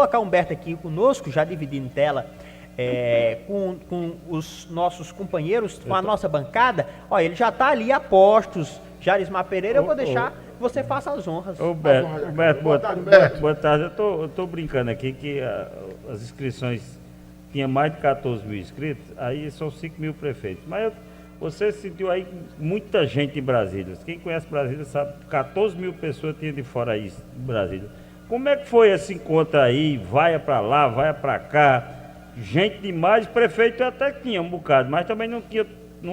colocar o Humberto aqui conosco, já dividindo tela com os nossos companheiros, com a nossa bancada. Olha, ele já está ali a postos. Jarismar Pereira, eu vou deixar que você faça as honras. Humberto, boa tarde, Humberto. Boa tarde. Eu tô brincando aqui que as inscrições tinha mais de 14 mil inscritos, aí são 5 mil prefeitos. Mas você sentiu aí muita gente em Brasília. Quem conhece Brasília sabe que 14 mil pessoas tinha de fora aí de Brasília. Como é que foi esse encontro aí? Vai para lá, vai para cá, gente demais, prefeito até que tinha um bocado, mas também não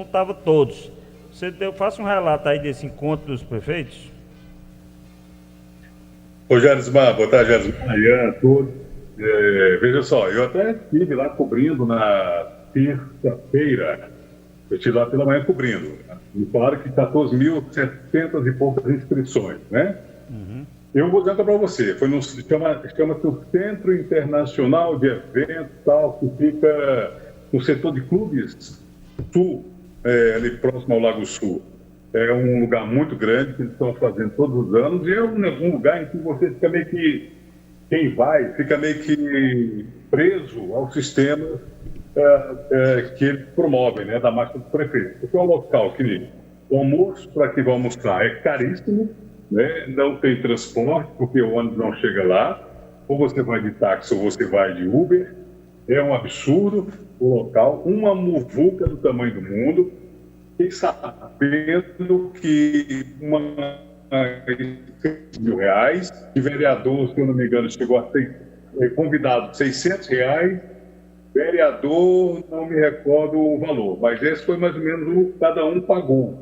estava todos. Faça um relato aí desse encontro dos prefeitos. Ô, Jarismar, boa tarde, Jarismar, Ian, todos. Veja só, eu até estive lá cobrindo na terça-feira. Eu estive lá pela manhã cobrindo. Me falaram que 14.700 e poucas inscrições, né? Uhum. Eu vou dizer para você, chama-se o Centro Internacional de Eventos, tal, que fica no setor de clubes sul, ali próximo ao Lago Sul. É um lugar muito grande que eles estão fazendo todos os anos e é um lugar em que você fica meio que, quem vai, fica meio que preso ao sistema que eles promovem, né, da Marcha dos Prefeitos. Porque é um local que o almoço para quem vai almoçar é caríssimo, né, não tem transporte, porque o ônibus não chega lá, ou você vai de táxi ou você vai de Uber. É um absurdo o local, uma muvuca do tamanho do mundo, e sabendo que R$100.000, de vereador, se eu não me engano, chegou a ser convidado R$600, vereador, não me recordo o valor, mas esse foi mais ou menos o que cada um pagou.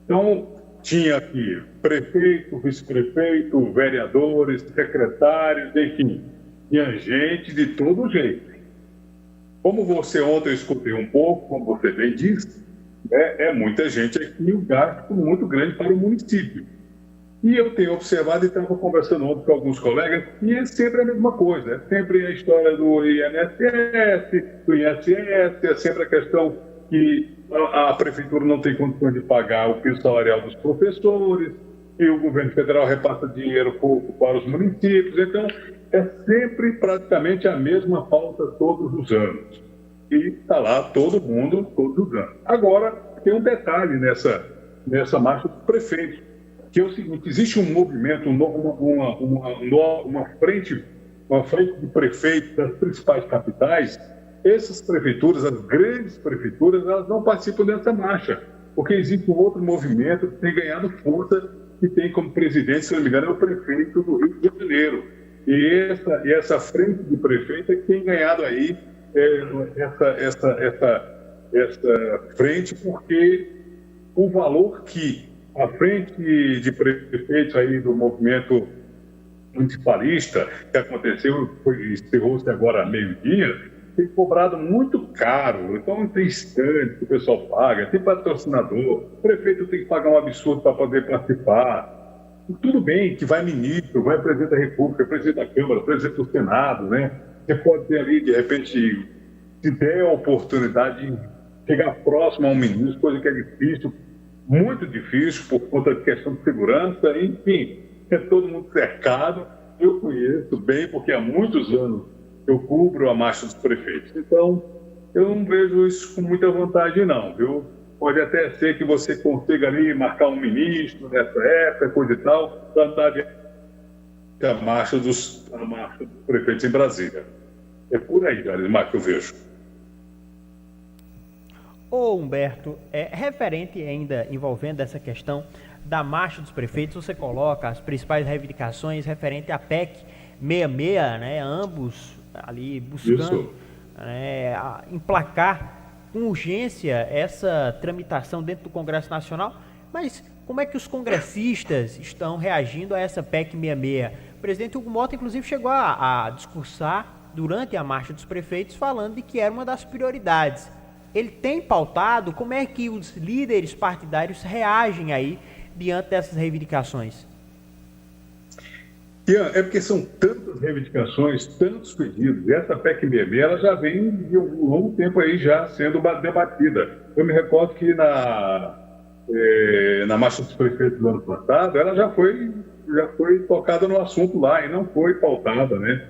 Então, tinha aqui prefeito, vice-prefeito, vereadores, secretários, enfim, tinha gente de todo jeito. Como você ontem eu escutei um pouco, como você bem disse, é muita gente aqui, um gasto muito grande para o município. E eu tenho observado e estava conversando ontem com alguns colegas, e é sempre a mesma coisa, é sempre a história do INSS, do ISS, é sempre a questão que a prefeitura não tem condições de pagar o piso salarial dos professores, e o governo federal repassa dinheiro pouco para os municípios, então é sempre praticamente a mesma pauta todos os anos. E está lá todo mundo, todos os anos. Agora, tem um detalhe nessa marcha dos prefeitos, que é o seguinte, existe um movimento, uma frente de prefeitos das principais capitais. Essas prefeituras, as grandes prefeituras, elas não participam dessa marcha, porque existe um outro movimento que tem ganhado força, que tem como presidente, se não me engano, é o prefeito do Rio de Janeiro. E essa frente de prefeito é que tem ganhado aí essa frente, porque o valor que a frente de prefeitos aí do movimento municipalista que aconteceu, encerrou-se agora a meio-dia, tem cobrado muito caro. Então tem stand que o pessoal paga, tem patrocinador, o prefeito tem que pagar um absurdo para poder participar. Tudo bem que vai ministro, vai presidente da República, presidente da Câmara, presidente do Senado, né? Você pode ter ali, de repente, se der a oportunidade de chegar próximo a um ministro, coisa que é difícil, muito difícil, por conta de questão de segurança, enfim, é todo mundo cercado. Eu conheço bem, porque há muitos anos eu cubro a marcha dos prefeitos. Então, eu não vejo isso com muita vantagem, não, viu? Pode até ser que você consiga ali marcar um ministro nessa época, coisa e tal, para andar a marcha dos prefeitos em Brasília. É por aí, Jarismar, que eu vejo. Ô Humberto, referente ainda envolvendo essa questão da marcha dos prefeitos, você coloca as principais reivindicações referente à PEC 66, né, ambos ali buscando emplacar com urgência essa tramitação dentro do Congresso Nacional, mas como é que os congressistas estão reagindo a essa PEC 66? O presidente Hugo Mota, inclusive, chegou a discursar durante a marcha dos prefeitos, falando de que era uma das prioridades. Ele tem pautado? Como é que os líderes partidários reagem aí diante dessas reivindicações? Ian, é porque são tantas reivindicações, tantos pedidos. E essa PEC 66, ela já vem de um longo tempo aí já sendo debatida. Eu me recordo que na marcha dos prefeitos do ano passado, ela já foi tocada no assunto lá e não foi pautada, né?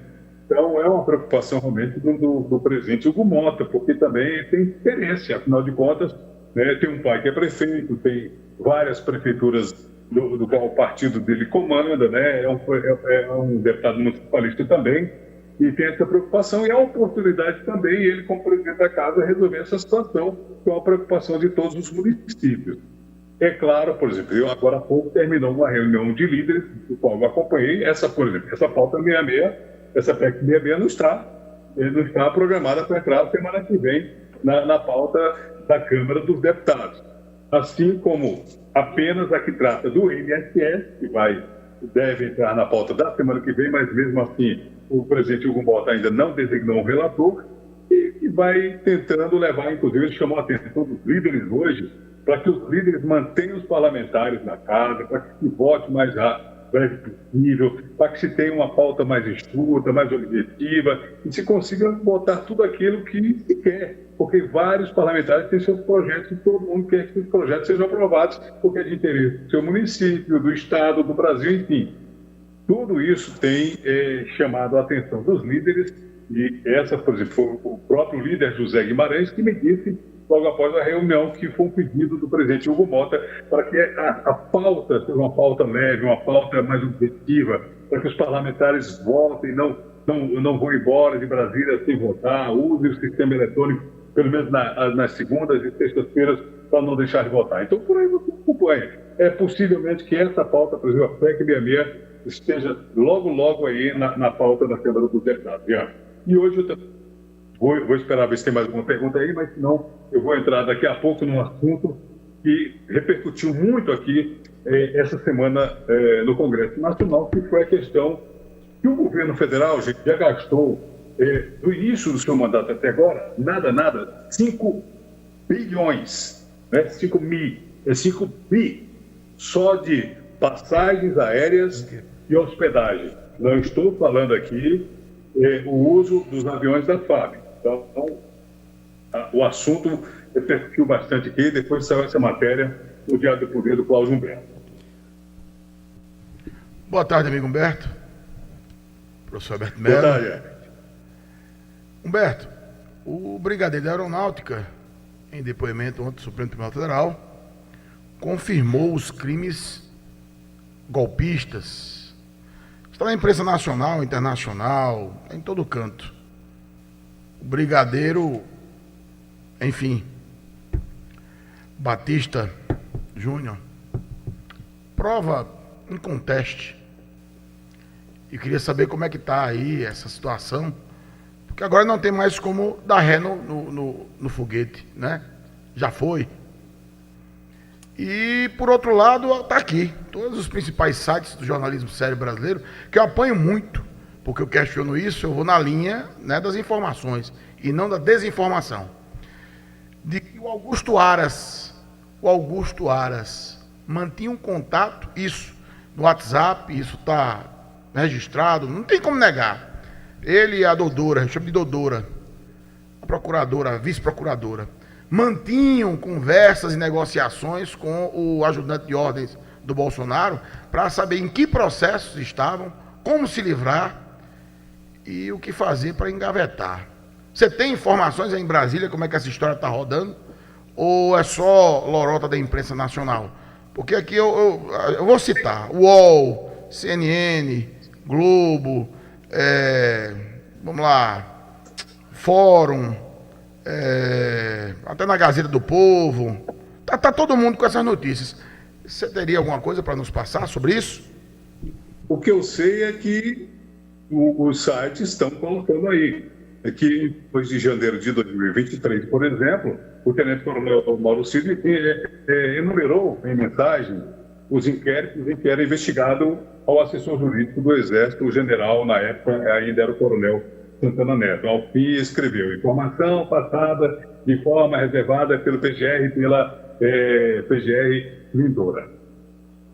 Então, é uma preocupação realmente do presidente Hugo Mota, porque também tem interesse, afinal de contas, né, tem um pai que é prefeito, tem várias prefeituras do qual o partido dele comanda, né, é um deputado municipalista também, e tem essa preocupação, e a oportunidade também, ele como presidente da casa, resolver essa situação, que é uma preocupação de todos os municípios. É claro, por exemplo, eu agora há pouco terminou uma reunião de líderes, do qual eu acompanhei, por exemplo, essa pauta 66, essa PEC 66 não está programada para entrar semana que vem na pauta da Câmara dos Deputados. Assim como apenas a que trata do INSS, que deve entrar na pauta da semana que vem, mas mesmo assim o presidente Hugo Mota ainda não designou um relator, e vai tentando levar, inclusive, ele chamou a atenção dos líderes hoje, para que os líderes mantenham os parlamentares na casa, para que se vote mais breve possível, para que se tenha uma pauta mais enxuta, mais objetiva, e se consiga botar tudo aquilo que se quer, porque vários parlamentares têm seus projetos e todo mundo quer que esses projetos sejam aprovados, porque é de interesse do seu município, do estado, do Brasil, enfim. Tudo isso tem chamado a atenção dos líderes, e essa, por exemplo, foi o próprio líder José Guimarães que me disse, logo após a reunião, que foi um pedido do presidente Hugo Mota para que a pauta seja uma pauta leve, uma pauta mais objetiva, para que os parlamentares votem, não vão embora de Brasília sem votar, usem o sistema eletrônico, pelo menos nas segundas e sextas-feiras, para não deixar de votar. Então, por aí você acompanha. Possivelmente que essa pauta, por exemplo, a PEC 66, esteja logo aí na pauta da Câmara dos Deputados. E hoje eu vou esperar ver se tem mais alguma pergunta aí, mas senão eu vou entrar daqui a pouco num assunto que repercutiu muito aqui essa semana no Congresso Nacional, que foi a questão que o governo federal já gastou, do início do seu mandato até agora, nada, 5 bilhões, né? 5 bi, só de passagens aéreas e hospedagem. Não estou falando aqui o uso dos aviões da FAB. Então, o assunto repercutiu bastante aqui, depois saiu essa matéria no Diário do Poder do Cláudio Humberto. Boa tarde, amigo Humberto. Professor Alberto Mello. Boa tarde. Humberto, o brigadeiro da Aeronáutica, em depoimento ontem do Supremo Tribunal Federal, confirmou os crimes golpistas. Está na imprensa nacional, internacional, em todo canto. O brigadeiro, enfim, Batista Júnior, prova inconteste. E queria saber como é que está aí essa situação, porque agora não tem mais como dar ré no foguete, né? Já foi. E, por outro lado, está aqui, todos os principais sites do jornalismo sério brasileiro, que eu apanho muito, porque eu questiono isso, eu vou na linha, né, das informações, e não da desinformação. De que o Augusto Aras mantinha um contato, isso, no WhatsApp, isso está registrado, não tem como negar. Ele e a Dodora, eu chamo de Dodora, a procuradora, a vice-procuradora, mantinham conversas e negociações com o ajudante de ordens do Bolsonaro para saber em que processos estavam, como se livrar e o que fazer para engavetar. Você tem informações aí em Brasília como é que essa história está rodando? Ou é só lorota da imprensa nacional? Porque aqui eu vou citar UOL, CNN, Globo, vamos lá, Fórum, até na Gazeta do Povo, tá todo mundo com essas notícias. Você teria alguma coisa para nos passar sobre isso? O que eu sei é que os sites estão colocando aí, que depois de janeiro de 2023, por exemplo, o tenente-coronel Mauro Cid enumerou em mensagem os inquéritos em que era investigado ao assessor jurídico do Exército, o general, na época, ainda era o coronel Santana Neto. Ao fim, escreveu: informação passada de forma reservada pelo PGR e pela PGR Lindora.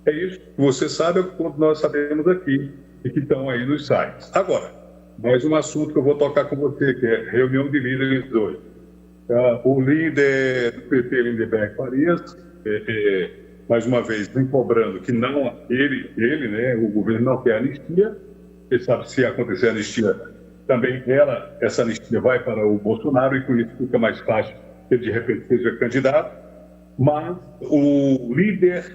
É isso que você sabe, é o que nós sabemos aqui e que estão aí nos sites. Agora, mais um assunto que eu vou tocar com você, que é reunião de líderes hoje. O líder do PT, Lindeberg Farias, mais uma vez, vem cobrando que não, ele, né, o governo não quer anistia. Você sabe, se acontecer anistia, também essa anistia vai para o Bolsonaro e com isso fica mais fácil que ele de repente seja candidato. Mas o líder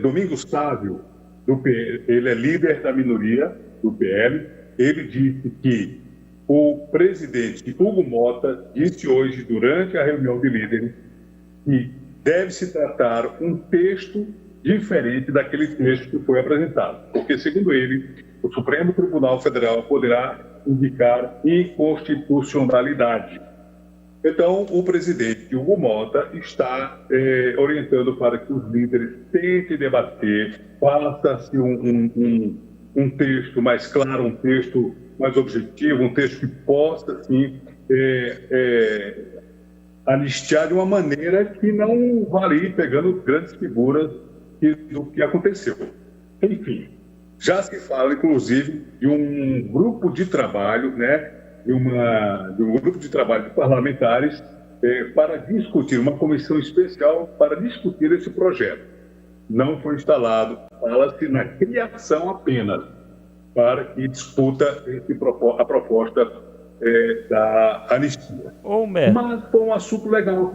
Domingos Sávio, do PL, ele é líder da minoria do PL, ele disse que o presidente Hugo Mota disse hoje, durante a reunião de líderes, que deve-se tratar um texto diferente daquele texto que foi apresentado, porque, segundo ele, o Supremo Tribunal Federal poderá indicar inconstitucionalidade. Então, o presidente Hugo Mota está orientando para que os líderes tentem debater, faça-se um texto mais claro, um texto mais objetivo, um texto que possa, assim, anistiar de uma maneira que não varie pegando grandes figuras do que aconteceu. Enfim, já se fala, inclusive, de um grupo de trabalho, né, de um grupo de trabalho de parlamentares para discutir, uma comissão especial para discutir esse projeto. Não foi instalado, fala-se na criação apenas, para que discuta a proposta da anistia. Mas foi um assunto legal.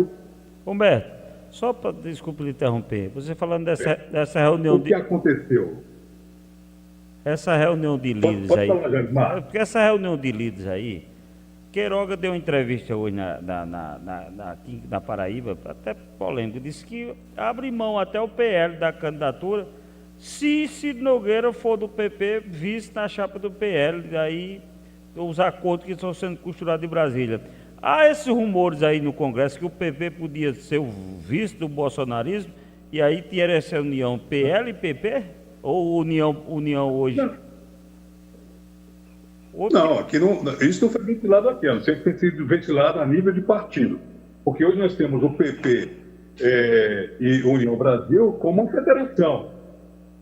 Humberto, só para, desculpa lhe interromper, você falando dessa reunião... O que aconteceu? Essa reunião de líderes aí... Porque essa reunião de líderes aí, Queiroga deu uma entrevista hoje aqui na Paraíba, até polêmico, disse que abre mão até o PL da candidatura se Ciro Nogueira for do PP, vice na chapa do PL, aí os acordos que estão sendo costurados em Brasília. Há esses rumores aí no Congresso que o PP podia ser o vice do bolsonarismo, e aí tinha essa união PL e PP? Ou união hoje? Não, aqui não, isso não foi ventilado aqui, a não ser que tenha sido ventilado a nível de partido. Porque hoje nós temos o PP e União Brasil como uma federação.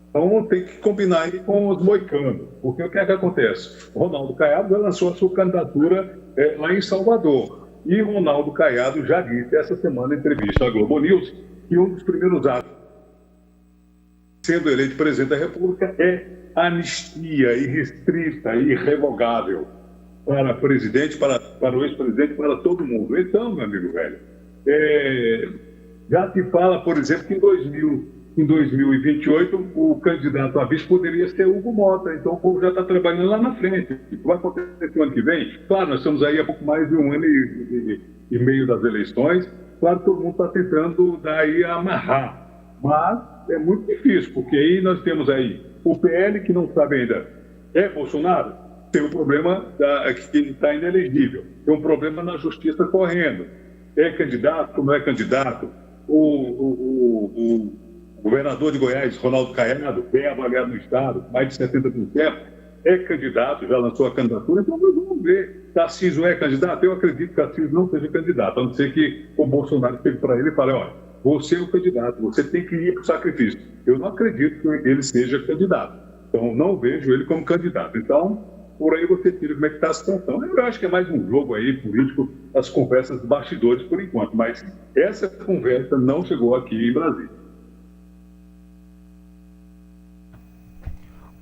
Então tem que combinar aí com os moicanos. Porque o que é que acontece? Ronaldo Caiado lançou a sua candidatura lá em Salvador. E Ronaldo Caiado já disse essa semana em entrevista à Globo News que um dos primeiros atos, sendo eleito presidente da República, é anistia irrestrita e irrevogável para presidente, para o ex-presidente, para todo mundo. Então, meu amigo velho, já se fala, por exemplo, que em 2028 o candidato a vice poderia ser Hugo Mota. Então o povo já está trabalhando lá na frente. O que vai acontecer no ano que vem? Claro, nós estamos aí há pouco mais de um ano e meio das eleições. Claro que todo mundo está tentando daí amarrar. Mas é muito difícil, porque aí nós temos aí o PL, que não sabe ainda, é Bolsonaro? Tem um problema que está inelegível. Tem um problema na justiça correndo. É candidato, não é candidato? O governador de Goiás, Ronaldo Caiado, bem avaliado no Estado, mais de 70%, é candidato, já lançou a candidatura, então nós vamos ver. Tarcísio é candidato? Eu acredito que Tarcísio não seja candidato, a não ser que o Bolsonaro chegue para ele e fale, olha, você é o candidato, você tem que ir para o sacrifício. Eu não acredito que ele seja candidato, então não vejo ele como candidato. Então, por aí você tira como é que está a situação. Eu acho que é mais um jogo aí político, as conversas bastidores por enquanto, mas essa conversa não chegou aqui em Brasília.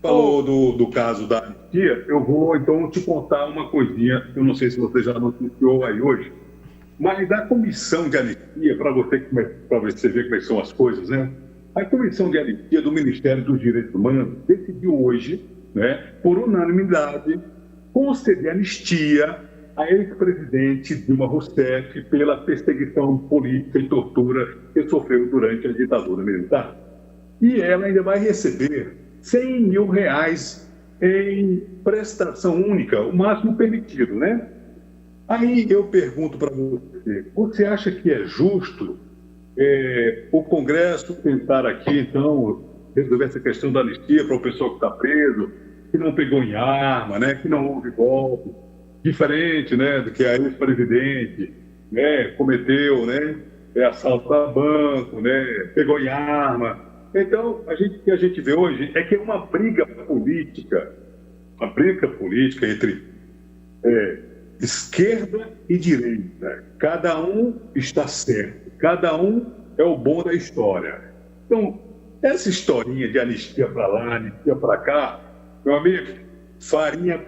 Falou do caso da anistia, eu vou então te contar uma coisinha, eu não sei se você já noticiou aí hoje, mas a comissão de anistia, para você ver como são as coisas, né? A comissão de anistia do Ministério dos Direitos Humanos decidiu hoje, né, por unanimidade, conceder anistia a ex-presidente Dilma Rousseff pela perseguição política e tortura que sofreu durante a ditadura militar. E ela ainda vai receber R$100 mil em prestação única, o máximo permitido, né? Aí eu pergunto para você, você acha que é justo o Congresso tentar aqui, então, resolver essa questão da anistia para o pessoal que está preso, que não pegou em arma, né, que não houve golpe, diferente, né, do que a ex-presidente, né, cometeu, né, assalto a banco, né, pegou em arma. Então, o que a gente vê hoje é que é uma briga política entre esquerda e direita. Cada um está certo, cada um é o bom da história. Então, essa historinha de anistia para lá, anistia para cá, meu amigo, farinha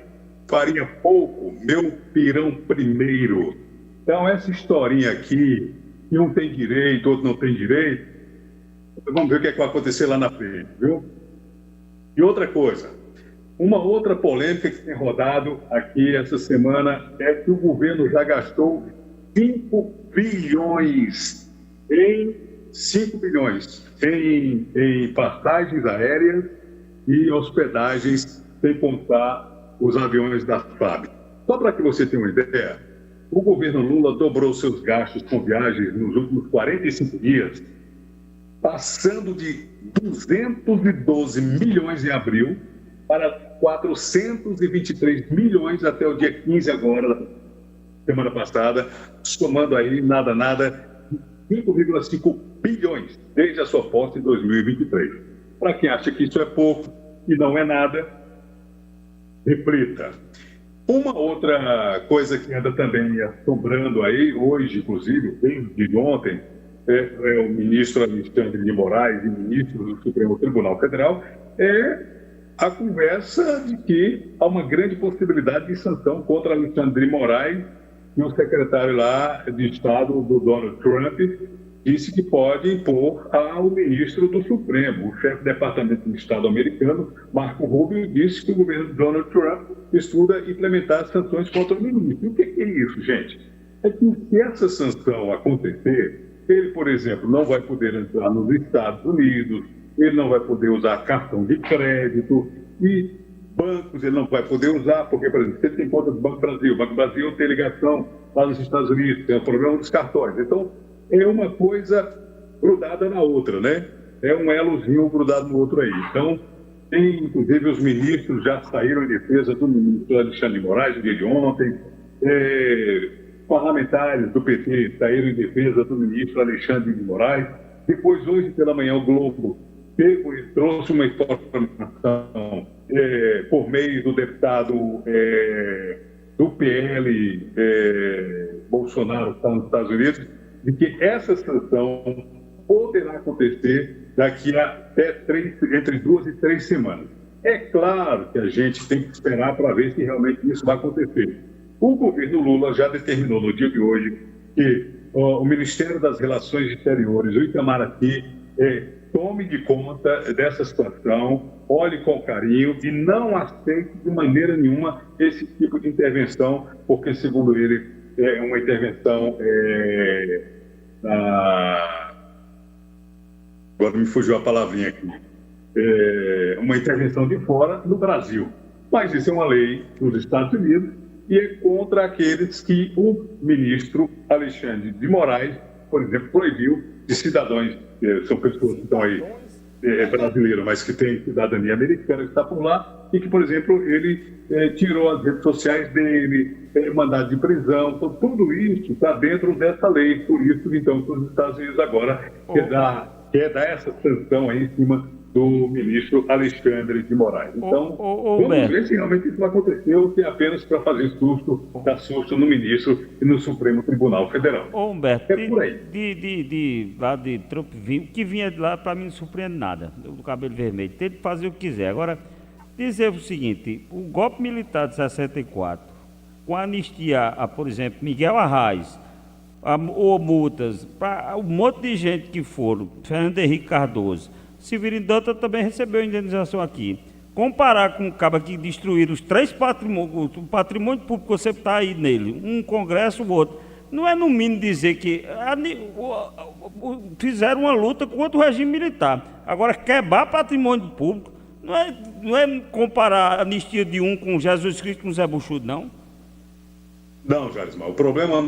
faria pouco, meu pirão primeiro. Então, essa historinha aqui, que um tem direito, outro não tem direito, vamos ver o que é que vai acontecer lá na frente, viu? E outra coisa, uma outra polêmica que tem rodado aqui essa semana é que o governo já gastou 5 bilhões em passagens aéreas e hospedagens, sem contar os aviões da FAB. Só para que você tenha uma ideia, o governo Lula dobrou seus gastos com viagens nos últimos 45 dias, passando de 212 milhões em abril para 423 milhões até o dia 15 agora, semana passada, somando aí nada, 5,5 bilhões desde a sua posse em 2023. Para quem acha que isso é pouco e não é nada, reflita. Uma outra coisa que anda também assombrando aí, hoje, inclusive, desde ontem, é o ministro Alexandre de Moraes e ministro do Supremo Tribunal Federal, é a conversa de que há uma grande possibilidade de sanção contra Alexandre de Moraes, e o secretário lá de Estado do Donald Trump disse que pode impor ao ministro do Supremo. O chefe do Departamento de Estado americano, Marco Rubio, disse que o governo de Donald Trump estuda implementar sanções contra o ministro. E o que é isso, gente? É que se essa sanção acontecer, ele, por exemplo, não vai poder entrar nos Estados Unidos, ele não vai poder usar cartão de crédito e bancos ele não vai poder usar, porque, por exemplo, você tem conta do Banco Brasil, o Banco Brasil tem ligação lá nos Estados Unidos, tem o problema dos cartões. Então, é uma coisa grudada na outra, né? É um elozinho grudado no outro aí. Então, inclusive, os ministros já saíram em defesa do ministro Alexandre de Moraes no dia de ontem, parlamentares do PT saíram em defesa do ministro Alexandre de Moraes. Depois, hoje pela manhã, o Globo pegou e trouxe uma informação por meio do deputado do PL, Bolsonaro, que está nos Estados Unidos, de que essa sanção poderá acontecer daqui a até entre 2 e 3 semanas. É claro que a gente tem que esperar para ver se realmente isso vai acontecer. O governo Lula já determinou no dia de hoje que o Ministério das Relações Exteriores, o Itamaraty, tome de conta dessa situação, olhe com carinho e não aceite de maneira nenhuma esse tipo de intervenção, porque, segundo ele, é uma intervenção... Agora me fugiu a palavrinha aqui. Uma intervenção de fora no Brasil. Mas isso é uma lei dos Estados Unidos e é contra aqueles que o ministro Alexandre de Moraes, por exemplo, proibiu de cidadãos, são pessoas que estão aí, brasileiros, mas que têm cidadania americana, que está por lá, e que, por exemplo, ele tirou as redes sociais dele, mandado de prisão. Então, tudo isso está dentro dessa lei. Por isso, então, que os Estados Unidos agora quer dar essa sanção aí em cima do ministro Alexandre de Moraes. Então, vamos ver se realmente isso vai acontecer ou se é apenas para fazer dar susto no ministro e no Supremo Tribunal Federal. Humberto, é por aí. Lá de Trump, o que vinha de lá para mim não surpreende nada, do cabelo vermelho. Tem que fazer o que quiser. Agora, dizer o seguinte, o golpe militar de 64, com a anistia a, por exemplo, Miguel Arraes, ou multas, para um monte de gente que foram, Fernando Henrique Cardoso, Severino Dantas também recebeu indenização aqui. Comparar com o cara que destruíram os 3 patrimônios, o patrimônio público você está aí nele, um congresso, o outro, não é no mínimo dizer que fizeram uma luta contra o regime militar. Agora, quebrar patrimônio público, não é comparar a anistia de um com Jesus Cristo com Zé Buchudo, não? Não, Jarismar, o problema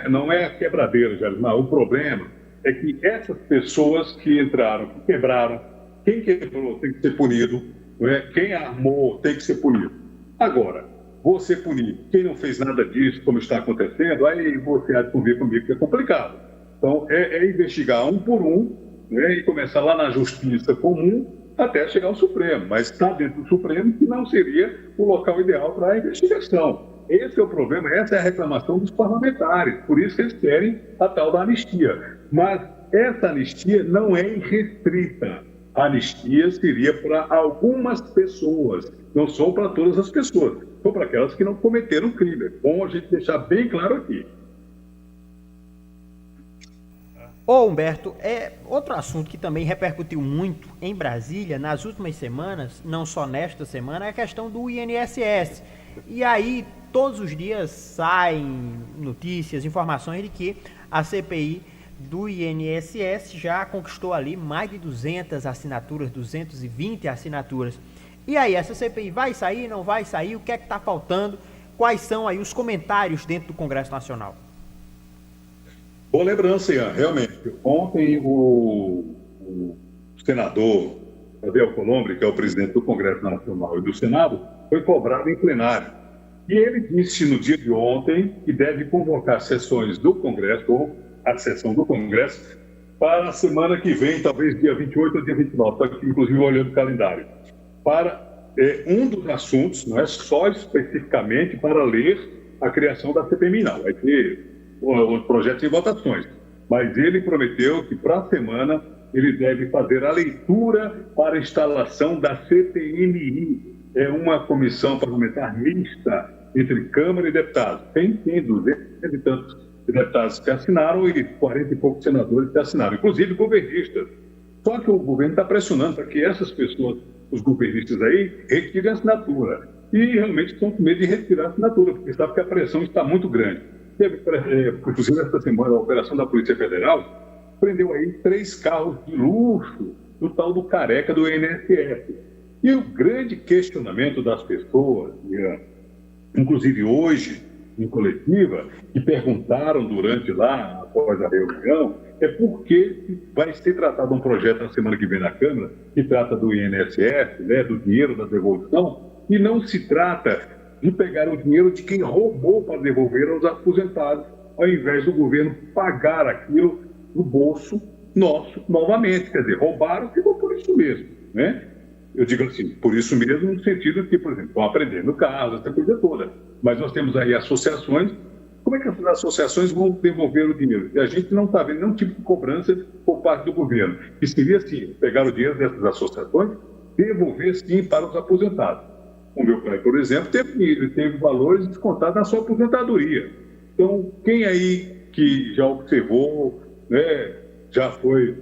não é a quebradeira, Jarismar. O problema é que essas pessoas que entraram, que quebraram, quem quebrou tem que ser punido, não é? Quem armou tem que ser punido. Agora, você punir quem não fez nada disso, como está acontecendo, aí você há de convir comigo que é complicado. Então, é investigar um por um, né, e começar lá na justiça comum até chegar ao Supremo. Mas está dentro do Supremo que não seria o local ideal para a investigação. Esse é o problema, essa é a reclamação dos parlamentares, por isso que eles querem a tal da anistia. Mas essa anistia não é irrestrita. A anistia seria para algumas pessoas, não são para todas as pessoas. sobre aquelas que não cometeram crime. É bom a gente deixar bem claro aqui. Ô Humberto, outro assunto que também repercutiu muito em Brasília nas últimas semanas, não só nesta semana, é a questão do INSS. E aí, todos os dias saem notícias, informações de que a CPI do INSS já conquistou ali mais de 200 assinaturas, 220 assinaturas. E aí, essa CPI vai sair, não vai sair? O que é que está faltando? Quais são aí os comentários dentro do Congresso Nacional? Boa lembrança, Ian. Realmente, ontem o senador Gabriel Colombre, que é o presidente do Congresso Nacional e do Senado, foi cobrado em plenário. E ele disse no dia de ontem que deve convocar sessões do Congresso, ou a sessão do Congresso, para a semana que vem, talvez dia 28 ou dia 29, estou aqui, inclusive, olhando o calendário, para um dos assuntos, não é só especificamente para ler a criação da CPMI, não. Vai ter os projetos e votações. Mas ele prometeu que para a semana ele deve fazer a leitura para a instalação da CPMI. É uma comissão parlamentar mista entre Câmara e deputados. Tem 200 e tantos deputados que assinaram e 40 e poucos senadores que assinaram, inclusive governistas. Só que o governo está pressionando para que essas pessoas, os governistas aí, retirem a assinatura. E realmente estão com medo de retirar a assinatura, porque sabe que a pressão está muito grande. Teve, inclusive, esta semana, a operação da Polícia Federal prendeu aí 3 carros de luxo do tal do careca do INSS. E o grande questionamento das pessoas, inclusive hoje, em coletiva, que perguntaram durante lá, após a reunião, é por que vai ser tratado um projeto na semana que vem na Câmara, que trata do INSS, né, do dinheiro da devolução, e não se trata de pegar o dinheiro de quem roubou para devolver aos aposentados, ao invés do governo pagar aquilo no bolso nosso novamente. Quer dizer, roubaram, ficou por isso mesmo, né? Eu digo assim, por isso mesmo, no sentido que, por exemplo, estão aprendendo caso, essa coisa toda. Mas nós temos aí associações. Como é que essas associações vão devolver o dinheiro? E a gente não está vendo nenhum tipo de cobrança por parte do governo. E seria, assim, pegar o dinheiro dessas associações, devolver, sim, para os aposentados. O meu pai, por exemplo, teve valores descontados na sua aposentadoria. Então, quem aí que já observou, né, já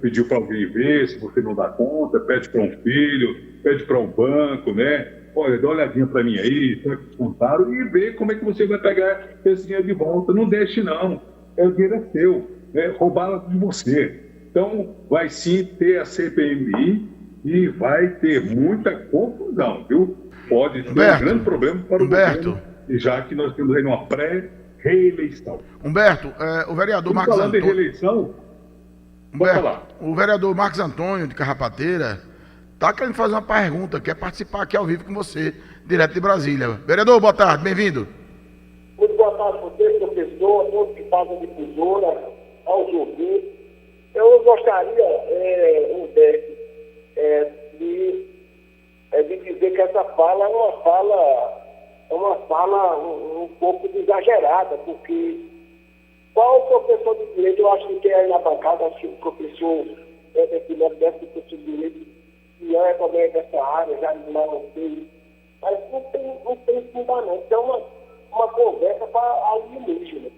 pediu para alguém ver, se você não dá conta, pede para um filho, pede para um banco, né? Olha, dá uma olhadinha para mim aí, será que descontaram? E vê como é que você vai pegar esse dinheiro de volta. Não deixe, não. O dinheiro é seu, né? Roubaram de você. Então, vai sim ter a CPMI e vai ter muita confusão, viu? Pode ser um grande problema para o governo, já que nós temos aí uma pré-reeleição. Humberto, o vereador Marcos Antônio... Falando em reeleição, o vereador Marcos Antônio, de Carrapateira, está querendo fazer uma pergunta, quer participar aqui ao vivo com você, direto de Brasília. Vereador, boa tarde, bem-vindo. Muito boa tarde a você, professor, a todos que fazem difusora, aos ouvintes. Eu gostaria, Humberto, de dizer que essa fala é uma fala um pouco exagerada, porque qual professor de direito, eu acho que aí na bancada, acho que o professor desse professor de direito, que é também dessa área, já não sei, mas não tem fundamento. Então, uma conversa para alienígena,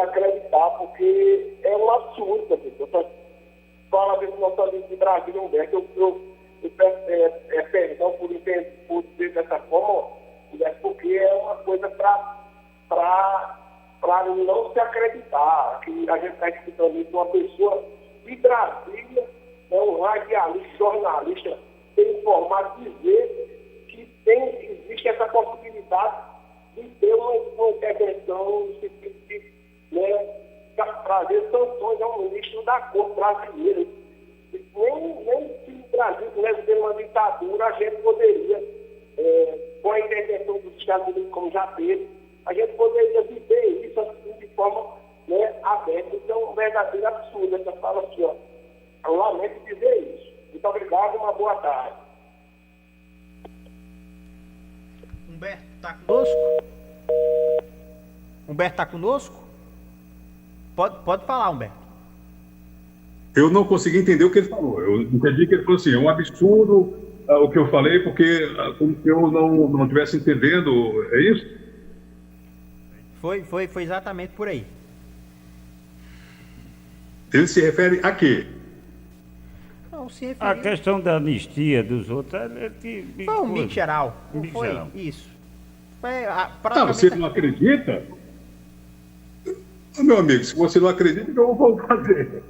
acreditar, porque é um absurdo, professor. Fala desse nosso amigo de Brasília, Humberto, eu peço perdão por dizer dessa forma, porque é uma coisa para não se acreditar, que a gente está escutando isso, uma pessoa de Brasília, um radialista, jornalista, tem informado, dizer que existe essa possibilidade de ter uma intervenção no sentido de trazer sanções ao ministro da Corte brasileira. Nem se o Brasil tivesse ter uma ditadura, a gente poderia, com a intervenção dos Estados Unidos, como já teve, a gente poderia viver isso assim, de forma aberta. Então, é um verdadeiro absurdo essa fala aqui, ó. Eu lamento dizer isso. Muito obrigado e uma boa tarde. Humberto, está conosco? Humberto está conosco? Pode falar, Humberto. Eu não consegui entender o que ele falou. Eu entendi que ele falou assim, é um absurdo o que eu falei, porque como se eu não estivesse entendendo, é isso? Foi exatamente por aí. Ele se refere a quê? Não, se A referiu... questão da anistia dos outros Foi um mix geral. Um mix Foi geral. isso. Foi Você não acredita? Meu amigo, se você não acredita, então eu vou fazer.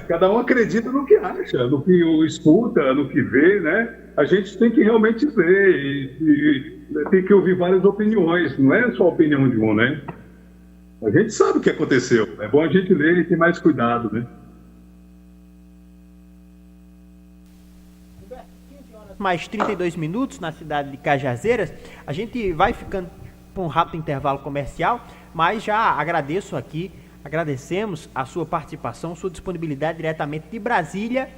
Cada um acredita no que acha, no que escuta, no que vê, né? A gente tem que realmente ver e tem que ouvir várias opiniões, não é só a opinião de um, né? A gente sabe o que aconteceu. É bom a gente ler e ter mais cuidado, né? Mais 32 minutos na cidade de Cajazeiras. A gente vai ficando por um rápido intervalo comercial, mas já agradecemos a sua participação, sua disponibilidade diretamente de Brasília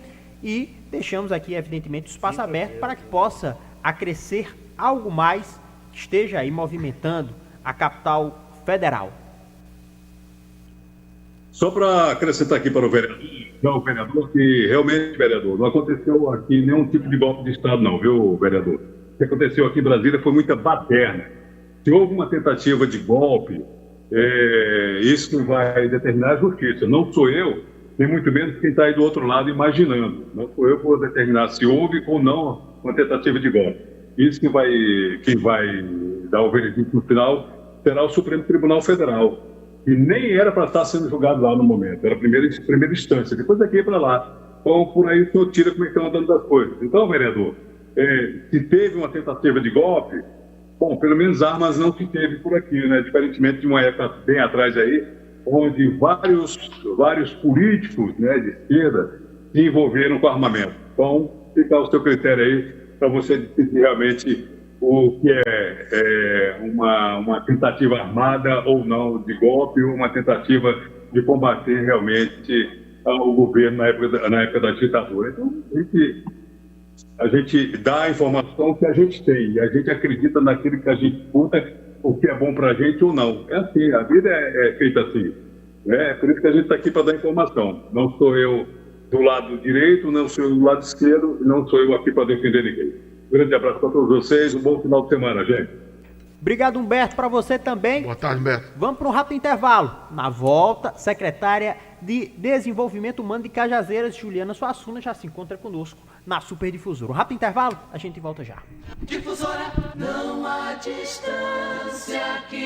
e deixamos aqui, evidentemente, o espaço aberto para que possa acrescer algo mais que esteja aí movimentando a capital federal. Só para acrescentar aqui para o vereador, que realmente, vereador, não aconteceu aqui nenhum tipo de golpe de Estado, não, viu, vereador? O que aconteceu aqui em Brasília foi muita baderna. Se houve uma tentativa de golpe, isso vai determinar a justiça. Não sou eu, nem muito menos quem está aí do outro lado imaginando. Não sou eu que vou determinar se houve ou não uma tentativa de golpe. Isso quem vai dar o veredito no final será o Supremo Tribunal Federal. E nem era para estar sendo julgado lá no momento, era a primeira instância, depois daqui para lá. Então, por aí o senhor tira como é que estão andando das coisas. Então, vereador, se teve uma tentativa de golpe, bom, pelo menos armas não se teve por aqui, né? Diferentemente de uma época bem atrás aí, onde vários políticos, né, de esquerda se envolveram com armamento. Então, fica o seu critério aí para você decidir realmente o que é uma tentativa armada ou não de golpe, ou uma tentativa de combater realmente o governo na época da ditadura. Então, a gente dá a informação que a gente tem, e a gente acredita naquilo que a gente escuta, o que é bom para a gente ou não. É assim, a vida é feita assim. É por isso que a gente está aqui para dar informação. Não sou eu do lado direito, não sou eu do lado esquerdo, não sou eu aqui para defender ninguém. Um grande abraço para todos vocês, um bom final de semana, gente. Obrigado, Humberto, para você também. Boa tarde, Humberto. Vamos para um rápido intervalo. Na volta, secretária de Desenvolvimento Humano de Cajazeiras, Juliana Suassuna, já se encontra conosco na Superdifusora. Um rápido intervalo, a gente volta já. Difusora, não há distância que